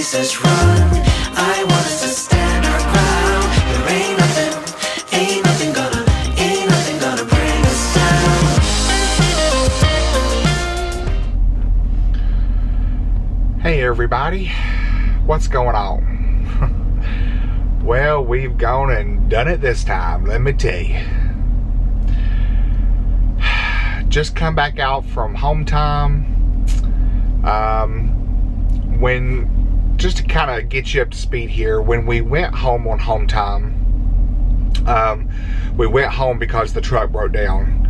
places run. I want us to stand our ground. There ain't nothing gonna bring us down. Hey everybody, what's going on? Well, we've gone and done it this time, let me tell you. Just come back out from home time. Just to kind of get you up to speed here, when we went home on home time, we went home because the truck broke down.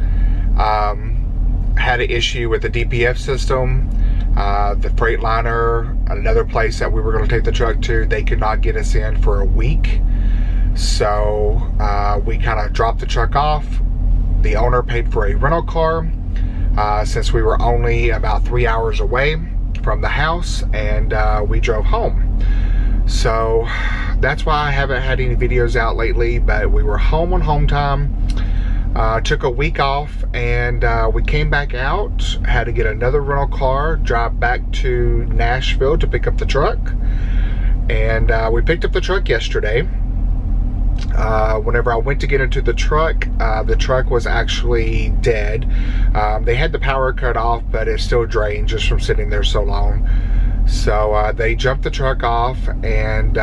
Had an issue with the DPF system. The Freightliner, another place that we were going to take the truck to, they could not get us in for a week. So we kind of dropped the truck off. The owner paid for a rental car since we were only about 3 hours away from the house, and we drove home. So that's why I haven't had any videos out lately, but we were home on home time. Took a week off, and we came back out, had to get another rental car, drive back to Nashville to pick up the truck. And we picked up the truck yesterday. Whenever I went to get into the truck was actually dead. They had the power cut off, but it still drained just from sitting there so long. So they jumped the truck off, and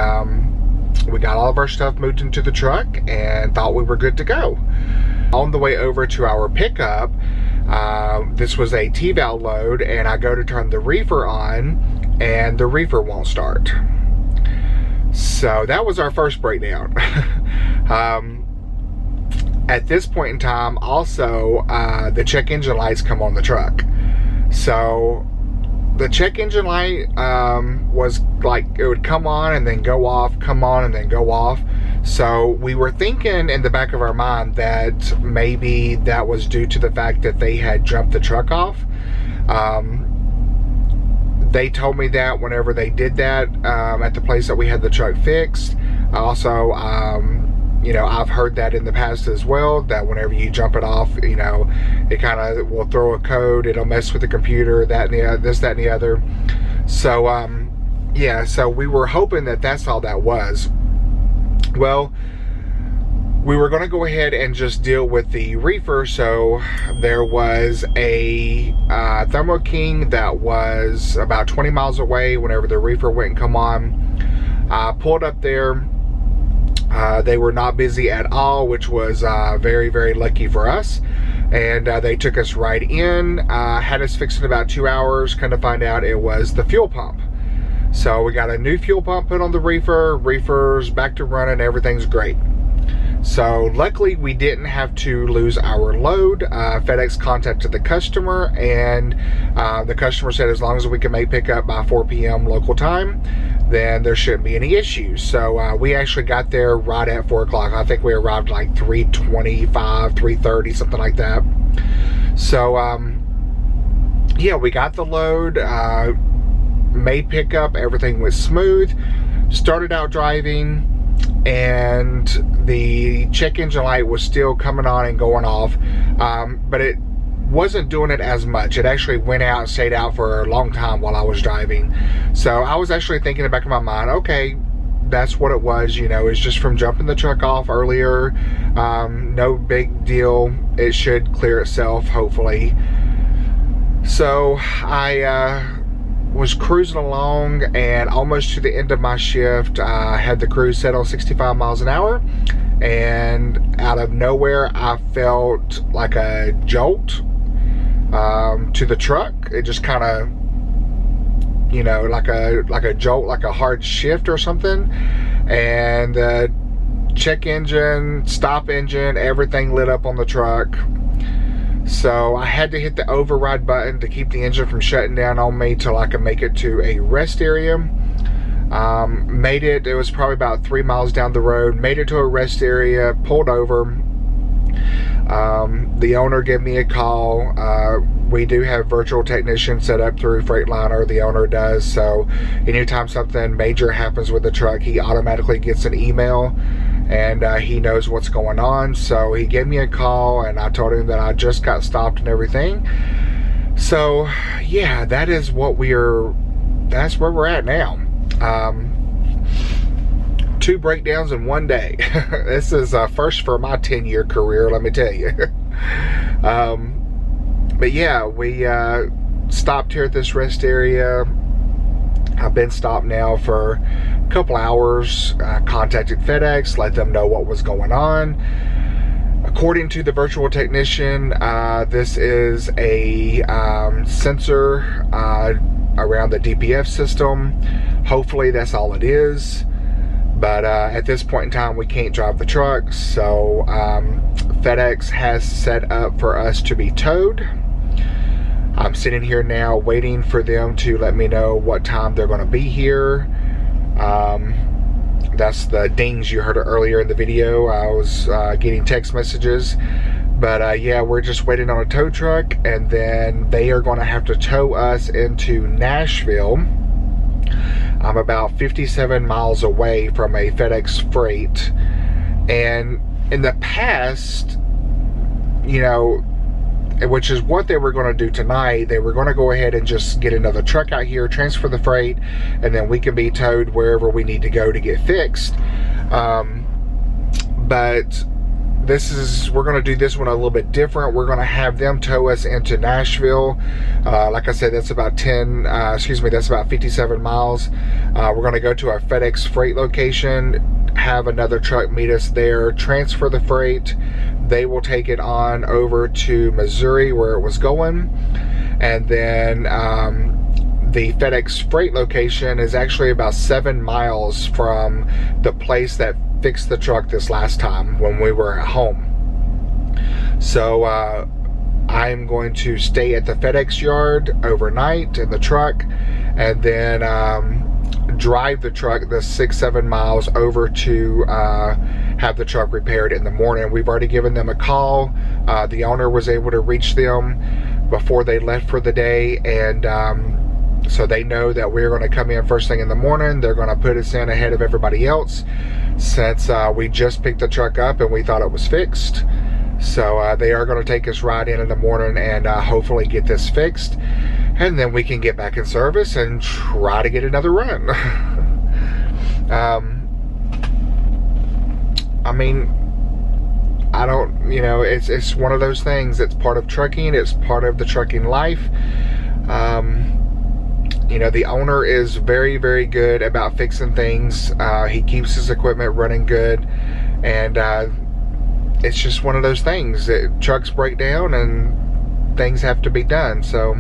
we got all of our stuff moved into the truck and thought we were good to go. On the way over to our pickup, this was a T-valve load, and I go to turn the reefer on, and the reefer won't start. So that was our first breakdown. At this point in time, also, the check engine lights come on the truck. So the check engine light was like, it would come on and then go off, come on and then go off. So we were thinking in the back of our mind that maybe that was due to the fact that they had jumped the truck off. They told me that whenever they did that at the place that we had the truck fixed. Also, you know, I've heard that in the past as well, that whenever you jump it off, you know, it kind of will throw a code, it'll mess with the computer, that and the this, that, and the other. So, yeah, so we were hoping that that's all that was. Well, we were going to go ahead and just deal with the reefer. So there was a Thermo King that was about 20 miles away whenever the reefer went and come on. I pulled up there. They were not busy at all, which was very, very lucky for us. And they took us right in, had us fixed in about 2 hours. Kind of find out it was the fuel pump. So we got a new fuel pump put on the reefer. Reefer's back to running, everything's great. So luckily we didn't have to lose our load. FedEx contacted the customer, and the customer said as long as we can make pickup by 4 p.m. local time, then there shouldn't be any issues. So we actually got there right at 4 o'clock. I think we arrived like 3:25, 3:30, something like that. So yeah, we got the load, made pickup, everything was smooth. Started out driving, and the check engine light was still coming on and going off, but it wasn't doing it as much. It actually went out and stayed out for a long time while I was driving. So I was actually thinking in the back of my mind, okay, that's what it was, you know, it's just from jumping the truck off earlier. No big deal, it should clear itself, hopefully. So I was cruising along, and almost to the end of my shift, I had the cruise set on 65 miles an hour, and out of nowhere I felt like a jolt to the truck. It just kind of, you know, like a jolt, like a hard shift or something, and the check engine, stop engine, everything lit up on the truck. So I had to hit the override button to keep the engine from shutting down on me till I could make it to a rest area. Made it, it was probably about 3 miles down the road, made it to a rest area, pulled over. The owner gave me a call. We do have virtual technicians set up through Freightliner, the owner does, so anytime something major happens with the truck, he automatically gets an email, and he knows what's going on. So he gave me a call, and I told him that I just got stopped and everything. So yeah, that's where we're at now. 2 breakdowns in one day. This is first for my 10-year career, let me tell you. But yeah, we stopped here at this rest area. I've been stopped now for a couple hours. Contacted FedEx, let them know what was going on. According to the virtual technician, this is a sensor around the DPF system. Hopefully that's all it is. But at this point in time, we can't drive the truck. So FedEx has set up for us to be towed. I'm sitting here now waiting for them to let me know what time they're going to be here. That's the dings you heard earlier in the video. I was getting text messages. But yeah, we're just waiting on a tow truck, and then they are going to have to tow us into Nashville. I'm about 57 miles away from a FedEx freight. And in the past, you know, which is what they were going to do tonight, they were going to go ahead and just get another truck out here, transfer the freight, and then we can be towed wherever we need to go to get fixed. But we're going to do this one a little bit different. We're going to have them tow us into Nashville. Like I said, that's about 57 miles. We're going to go to our FedEx freight location, have another truck meet us there, transfer the freight. They will take it on over to Missouri where it was going. And then the FedEx freight location is actually about 7 miles from the place that fixed the truck this last time when we were at home. So I'm going to stay at the FedEx yard overnight in the truck, and then drive the truck the 6-7 miles over to have the truck repaired in the morning. We've already given them a call. The owner was able to reach them before they left for the day, and so they know that we're going to come in first thing in the morning. They're going to put us in ahead of everybody else, since we just picked the truck up and we thought it was fixed. So they are going to take us right in the morning and hopefully get this fixed, and then we can get back in service and try to get another run. I mean, I don't, you know, it's one of those things. It's part of trucking. It's part of the trucking life. You know, the owner is very, very good about fixing things. He keeps his equipment running good, and it's just one of those things. Trucks break down and things have to be done. So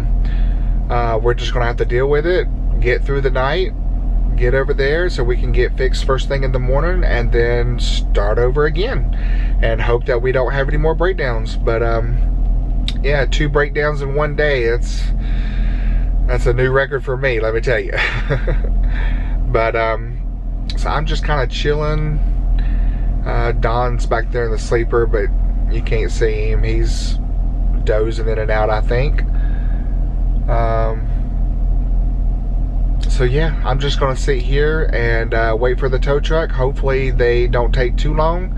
we're just going to have to deal with it, get through the night, get over there so we can get fixed first thing in the morning, and then start over again and hope that we don't have any more breakdowns. But yeah, 2 breakdowns in one day, that's a new record for me, let me tell you. But so I'm just kind of chilling. Don's back there in the sleeper, but you can't see him. He's dozing in and out, I think. So yeah, I'm just gonna sit here and wait for the tow truck. Hopefully they don't take too long.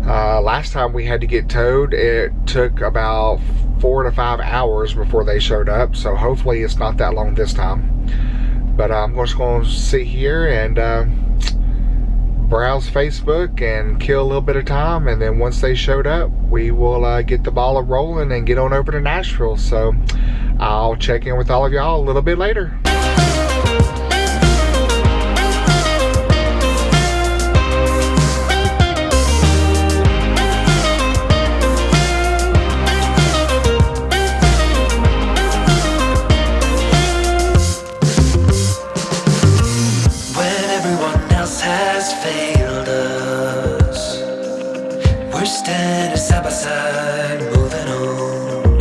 Last time we had to get towed, it took about 4 to 5 hours before they showed up. So hopefully it's not that long this time. But I'm just gonna sit here and browse Facebook and kill a little bit of time, and then once they showed up, we will get the ball rolling and get on over to Nashville. So I'll check in with all of y'all a little bit later. Standing side by side, moving on.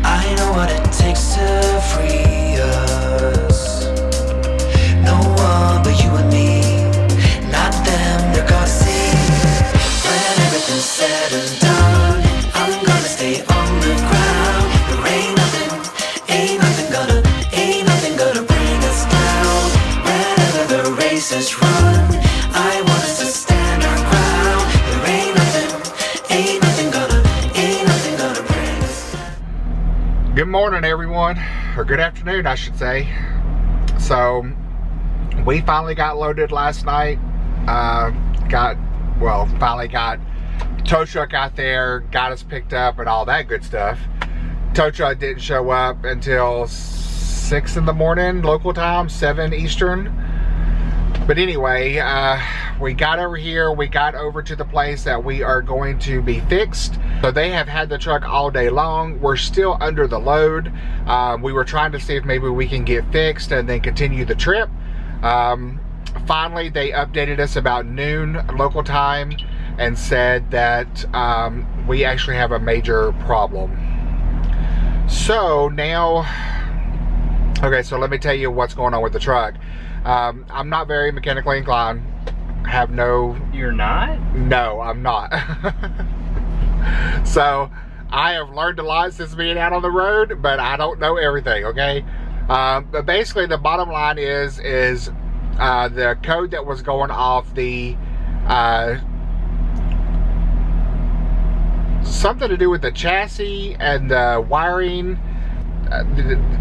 I know what it takes to free us. No one but you and me, not them, they're gonna see. When everything's said and done, I'm gonna stay on the ground. There ain't nothing gonna bring us down. Whenever the race is run, I want us to stand our ground. Good morning, everyone, or good afternoon, I should say. So we finally got loaded last night. Finally got tow truck out there, got us picked up and all that good stuff. Tow truck didn't show up until 6 in the morning local time, 7 Eastern. But anyway, we got over here, we got over to the place that we are going to be fixed. So they have had the truck all day long. We're still under the load. We were trying to see if maybe we can get fixed and then continue the trip. Finally, they updated us about noon local time and said that we actually have a major problem. So now, okay, so let me tell you what's going on with the truck. I'm not very mechanically inclined. Have no... You're not? No, I'm not. So I have learned a lot since being out on the road, but I don't know everything, okay? But basically the bottom line is the code that was going off the something to do with the chassis and the wiring.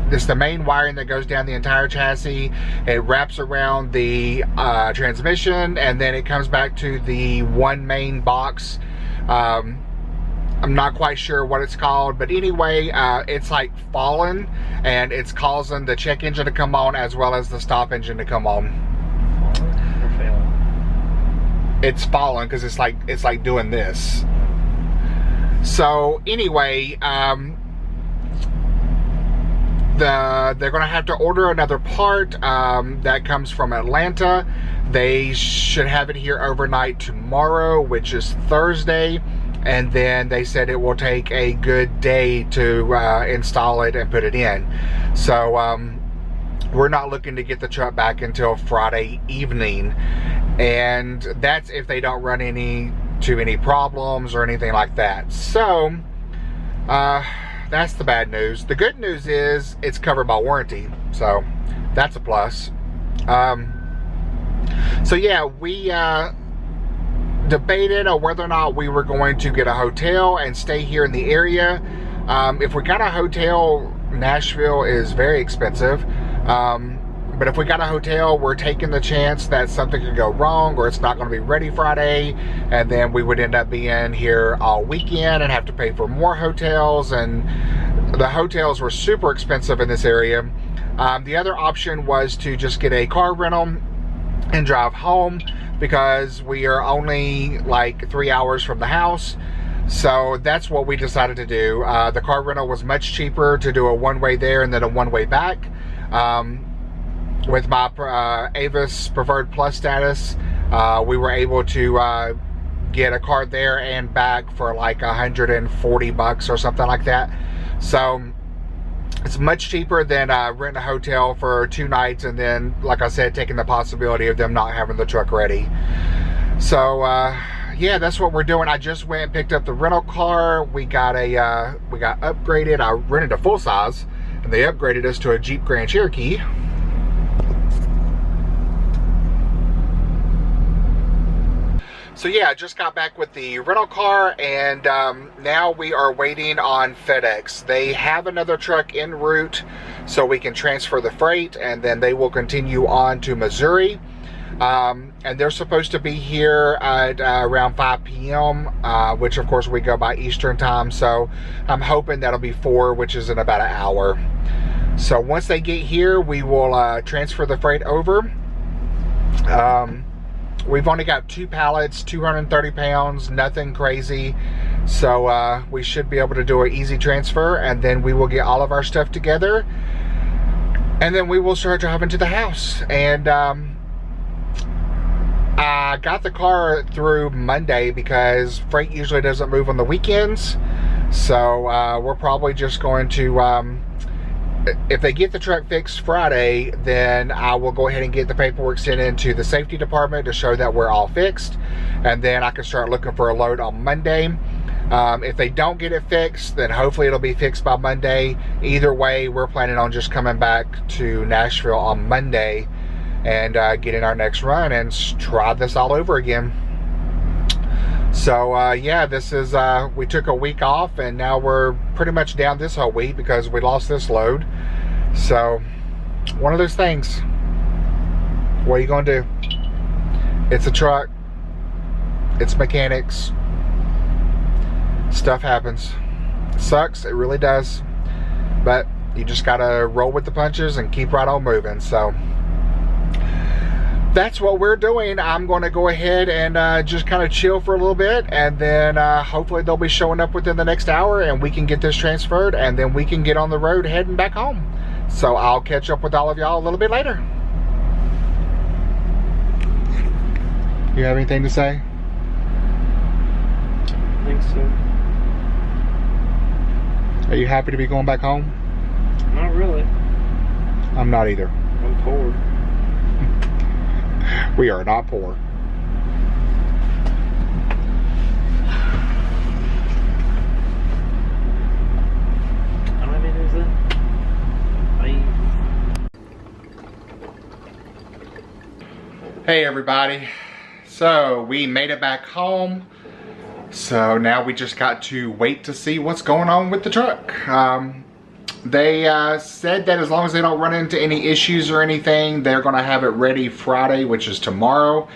This is the main wiring that goes down the entire chassis. It wraps around the transmission, and then it comes back to the one main box. I'm not quite sure what it's called, but anyway, it's like fallen, and it's causing the check engine to come on as well as the stop engine to come on. It's fallen because it's like doing this. So anyway, they're gonna have to order another part that comes from Atlanta. They should have it here overnight tomorrow, which is Thursday, and then they said it will take a good day to install it and put it in. So we're not looking to get the truck back until Friday evening, and that's if they don't run into any problems or anything like that. So that's the bad news. The good news is it's covered by warranty, so that's a plus. So yeah, we debated on whether or not we were going to get a hotel and stay here in the area. If we got a hotel, Nashville is very expensive. But if we got a hotel, we're taking the chance that something could go wrong or it's not going to be ready Friday, and then we would end up being here all weekend and have to pay for more hotels, and the hotels were super expensive in this area. The other option was to just get a car rental and drive home, because we are only like 3 hours from the house. So that's what we decided to do. The car rental was much cheaper to do a one-way there and then a one-way back. With my Avis Preferred Plus status, we were able to get a car there and back for like $140 or something like that. So it's much cheaper than renting a hotel for 2 nights and then, like I said, taking the possibility of them not having the truck ready. So yeah, that's what we're doing. I just went and picked up the rental car. We got upgraded. I rented a full size, and they upgraded us to a Jeep Grand Cherokee. So yeah, I just got back with the rental car, and now we are waiting on FedEx. They have another truck en route, so we can transfer the freight, and then they will continue on to Missouri. And they're supposed to be here at around 5 p.m., which of course we go by Eastern time, so I'm hoping that'll be 4, which is in about an hour. So once they get here, we will transfer the freight over. We've only got 2 pallets, 230 pounds, nothing crazy. So we should be able to do an easy transfer, and then we will get all of our stuff together, and then we will start driving to the house. And I got the car through Monday because freight usually doesn't move on the weekends. So we're probably just going to, if they get the truck fixed Friday, then I will go ahead and get the paperwork sent into the safety department to show that we're all fixed. And then I can start looking for a load on Monday. If they don't get it fixed, then hopefully it'll be fixed by Monday. Either way, we're planning on just coming back to Nashville on Monday and getting our next run and try this all over again. So yeah, this is we took a week off, and now we're pretty much down this whole week because we lost this load. So one of those things. What are you gonna do? It's a truck. It's mechanics. Stuff happens. It sucks, it really does. But you just gotta roll with the punches and keep right on moving. So that's what we're doing. I'm gonna go ahead and just kind of chill for a little bit, and then hopefully they'll be showing up within the next hour and we can get this transferred, and then we can get on the road heading back home. So I'll catch up with all of y'all a little bit later. You have anything to say? I think so. Are you happy to be going back home? Not really. I'm not either. I'm poor. We are not poor. I don't have anything to say. Bye. Hey everybody. So we made it back home. So now we just got to wait to see what's going on with the truck. They said that as long as they don't run into any issues or anything, they're gonna have it ready Friday, which is tomorrow.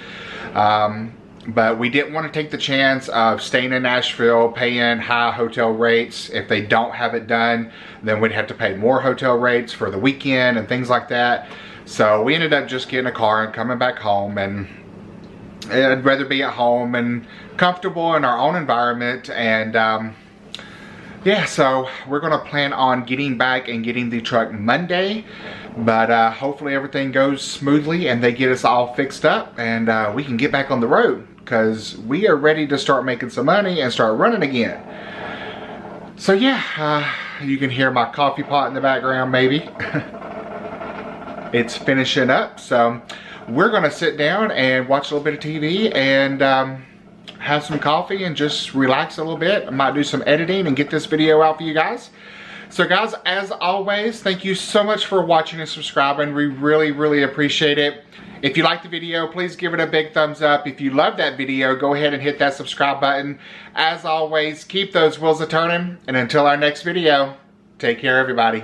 But we didn't want to take the chance of staying in Nashville, paying high hotel rates. If they don't have it done, then we'd have to pay more hotel rates for the weekend and things like that. So we ended up just getting a car and coming back home, and I'd rather be at home and comfortable in our own environment. And yeah, so we're gonna plan on getting back and getting the truck Monday, but hopefully everything goes smoothly and they get us all fixed up, and we can get back on the road, because we are ready to start making some money and start running again. So yeah, you can hear my coffee pot in the background maybe. It's finishing up, so we're gonna sit down and watch a little bit of TV and have some coffee and just relax a little bit. I might do some editing and get this video out for you guys. So guys, as always, thank you so much for watching and subscribing. We really, really appreciate it. If you liked the video, please give it a big thumbs up. If you love that video, go ahead and hit that subscribe button. As always, keep those wheels a-turning, and until our next video, take care everybody.